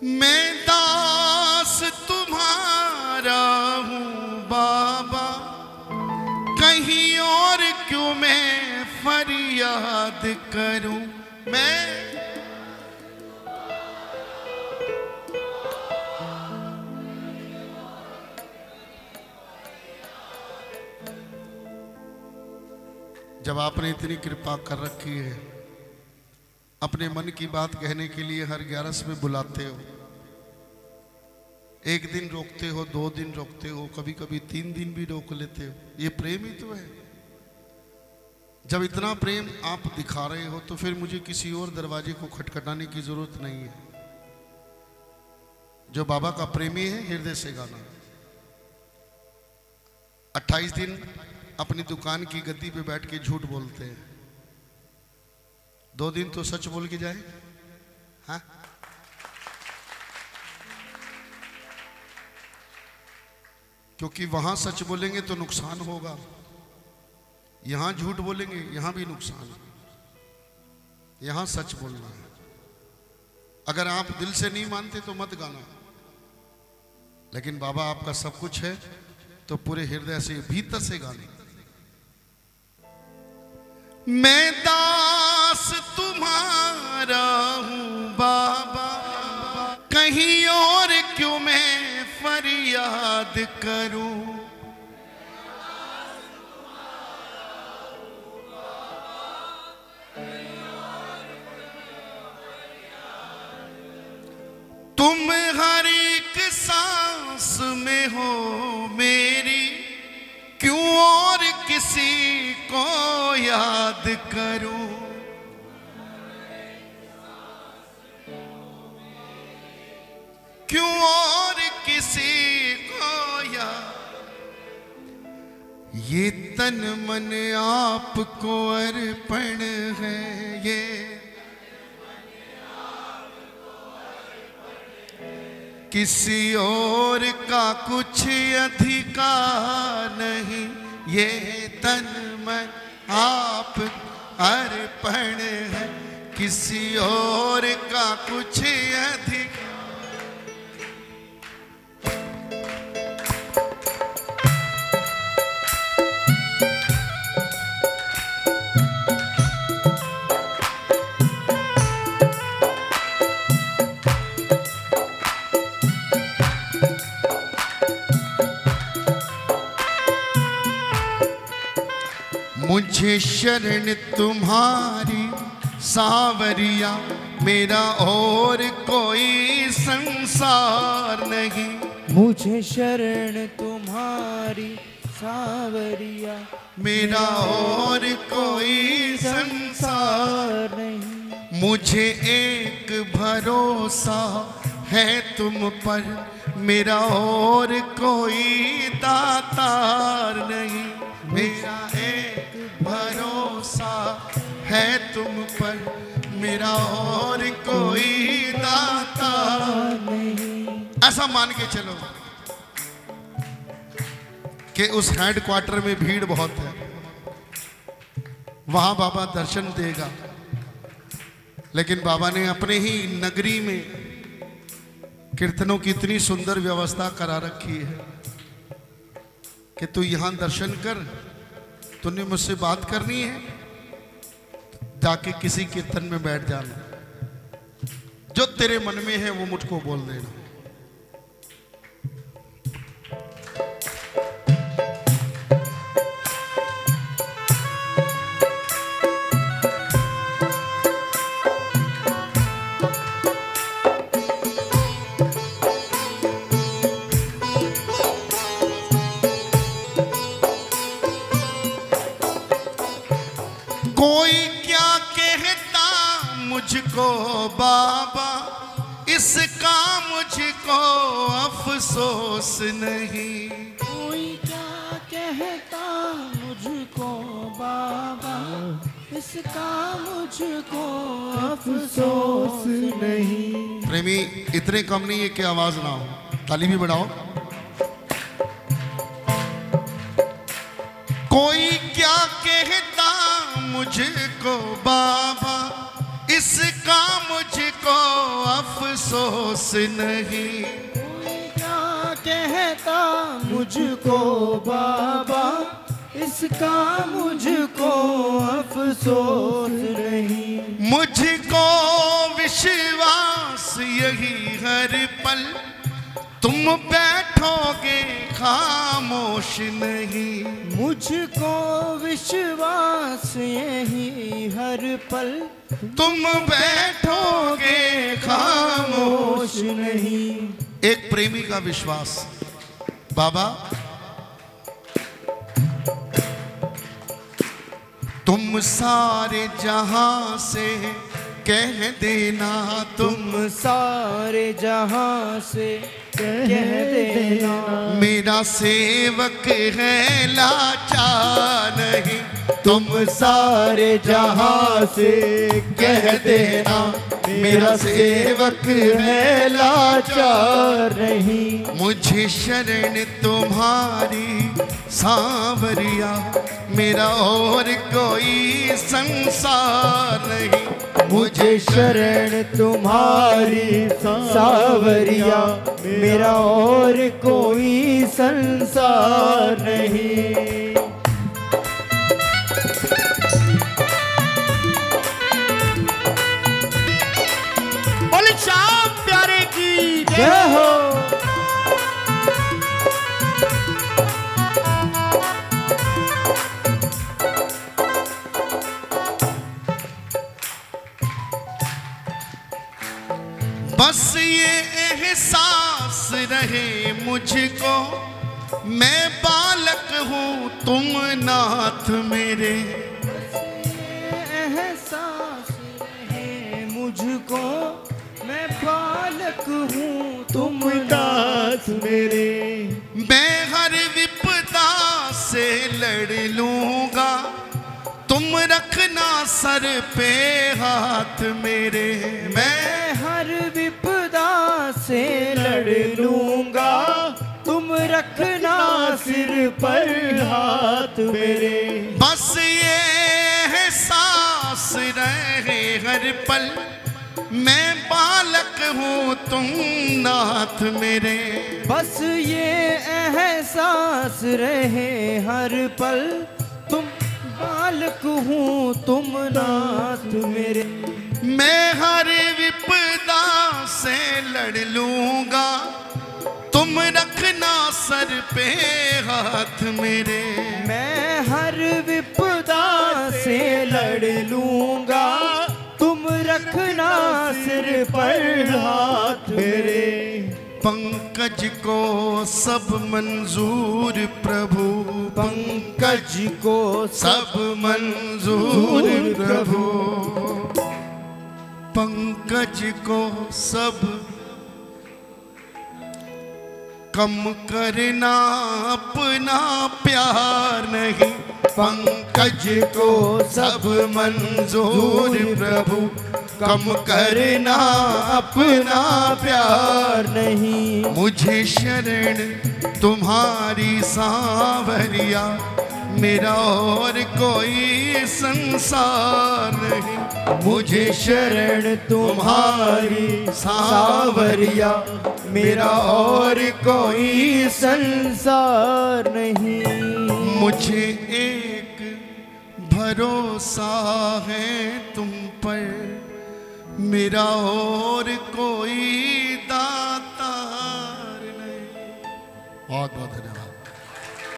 मैं दास तुम्हारा हूँ बाबा, कहीं और क्यों मैं फरियाद करूं। मैं जब आपने इतनी कृपा कर रखी है, अपने मन की बात कहने के लिए हर 11 में बुलाते हो, एक दिन रोकते हो, 2 दिन रोकते हो, कभी कभी 3 दिन भी रोक लेते हो। ये प्रेम ही तो है। जब इतना प्रेम आप दिखा रहे हो तो फिर मुझे किसी और दरवाजे को खटखटाने की जरूरत नहीं है। जो बाबा का प्रेमी है हृदय से गाना। 28 दिन अपनी दुकान की गद्दी पे बैठ के झूठ बोलते हैं, 2 दिन तो सच बोल के जाए। हाँ, क्योंकि वहां सच बोलेंगे तो नुकसान होगा, यहां झूठ बोलेंगे यहां भी नुकसान है। यहां सच बोलना है। अगर आप दिल से नहीं मानते तो मत गाना, लेकिन बाबा आपका सब कुछ है तो पूरे हृदय से भीतर से गाने। मैं दास तुम्हारा हूं बाबा, कहीं और क्यों मैं फरियाद करूं। तुम हर एक सांस में हो मेरी, क्यों और किसी को याद करूं। क्यों और किसी को याद। ये तन मन आपको अर्पण है, ये किसी और का कुछ अधिकार नहीं। ये तन मन आप अर्पण है, किसी और का कुछ अधिकार। मुझे शरण तुम्हारी सावरिया, मेरा और कोई संसार नहीं। मुझे शरण तुम्हारी सावरिया, मेरा और कोई संसार नहीं। मुझे एक भरोसा है तुम पर, मेरा और कोई दातार नहीं। मेरा एक भरोसा है तुम पर, मेरा और कोई दातार नहीं। ऐसा मान के चलो कि उस हेडक्वार्टर में भीड़ बहुत है, वहां बाबा दर्शन देगा, लेकिन बाबा ने अपने ही नगरी में कीर्तनों की इतनी सुंदर व्यवस्था करा रखी है कि तू यहां दर्शन कर। तूने मुझसे बात करनी है, जाके किसी कीर्तन में बैठ जाना, जो तेरे मन में है वो मुझको बोल देना। कोई क्या कहता मुझको बाबा, इसका मुझको अफसोस नहीं। कोई क्या कहता मुझको बाबा, इसका मुझको अफसोस नहीं। प्रेमी इतने कम नहीं है कि आवाज ना हो, ताली भी बढ़ाओ। कोई क्या कहता मुझको बाबा, इसका मुझको अफसोस नहीं। कोई क्या कहता मुझको बाबा, इसका मुझको अफसोस नहीं। मुझको विश्वास यही हर पल, तुम बैठोगे खामोश नहीं। मुझको विश्वास यही हर पल, तुम बैठोगे खामोश नहीं। एक प्रेमी का विश्वास। बाबा तुम सारे जहां से कह देना, तुम सारे जहां से कह देना, मेरा सेवक है लाचार नहीं। तुम सारे जहां से कह देना, मेरा सेवक है लाचार नहीं। मुझे शरण तुम्हारी सांवरिया, मेरा और कोई संसार नहीं। मुझे शरण तुम्हारी सांवरिया, मेरा और कोई संसार नहीं। बोले श्याम प्यारे की जय हो। बस ये एहसास रहे मुझको, मैं बालक हूँ तुम नाथ मेरे। एहसास रहे मुझको, मैं बालक हूँ तुम नाथ मेरे। मैं हर विपदा से लड़ लूंगा, तुम रखना सर पे हाथ मेरे। मैं हर विपदा से लड़ लूंगा, तुम रखना सिर पर हाथ मेरे। बस ये एहसास रहे हर पल, मैं बालक हूँ तुम नाथ मेरे। बस ये एहसास रहे हर पल, तुम बालक हूँ तुम नाथ मेरे। मैं हर विपदा से लड़ लूंगा, तुम रखना सर पे हाथ मेरे। मैं हर विपदा से लड़ लूंगा, तुम रखना सिर पर हाथ मेरे। पंकज को सब मंजूर प्रभु, पंकज को सब मंजूर प्रभु। पंकज को सब कम करना अपना प्यार नहीं। पंकज को सब मंजूर प्रभु, कम करना अपना प्यार नहीं। मुझे शरण तुम्हारी सांवरिया, मेरा और कोई संसार नहीं। मुझे शरण तुम्हारी सांवरिया, मेरा और कोई संसार नहीं। मुझे एक भरोसा है तुम पर, मेरा और कोई दातार नहीं। बहुत बहुत धन्यवाद।